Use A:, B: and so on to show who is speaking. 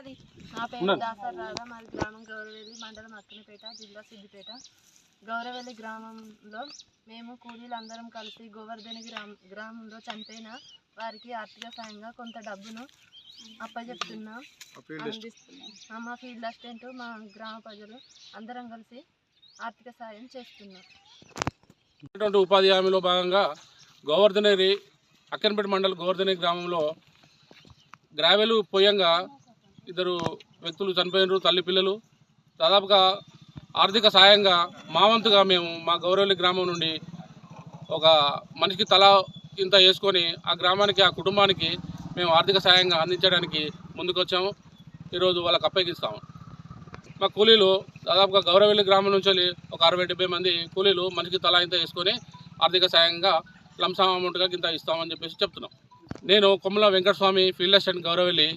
A: నా పేరు దాసర్ రాధా, మాది గ్రామం గౌరవెల్లి, మండలం అక్కనపేట, జిల్లా సిద్దిపేట. గౌరవెల్లి గ్రామంలో మేము కూలీలు అందరం కలిసి గోవర్ధని గ్రామంలో చనిపోయిన వారికి ఆర్థిక సాయంగా కొంత డబ్బును అప్పచెప్తున్నాం, అందిస్తున్నాం. మా ఫీల్డ్ అసిస్టెంట్, మా గ్రామ ప్రజలు అందరం కలిసి ఆర్థిక సాయం చేస్తున్నాం.
B: ఉపాధి హామీలో భాగంగా గోవర్ధనేరి అక్కనపేట మండలం గోవర్ధనేరి గ్రామంలో గ్రావెలు పోయంగా ఇద్దరు వ్యక్తులు చనిపోయినారు, తల్లి పిల్లలు. దాదాపుగా ఆర్థిక సాయంగా మా వంతుగా మేము మా గౌరవెల్లి గ్రామం నుండి ఒక మనిషికి తలా ఇంత వేసుకొని ఆ గ్రామానికి, ఆ కుటుంబానికి మేము ఆర్థిక సాయంగా అందించడానికి ముందుకొచ్చాము. ఈరోజు వాళ్ళకి అప్పగిస్తాము. మా కూలీలు దాదాపుగా గౌరవెల్లి గ్రామం నుంచి ఒక 60-70 మంది కూలీలు మనిషికి తలా ఇంత వేసుకొని ఆర్థిక సాయంగా లంసమ్ అమౌంట్గా ఇంత ఇస్తామని చెప్పేసి చెప్తున్నాం. నేను కొమ్మల వెంకటస్వామి, ఫీల్డ్ అసిస్టెంట్, గౌరవెల్లి.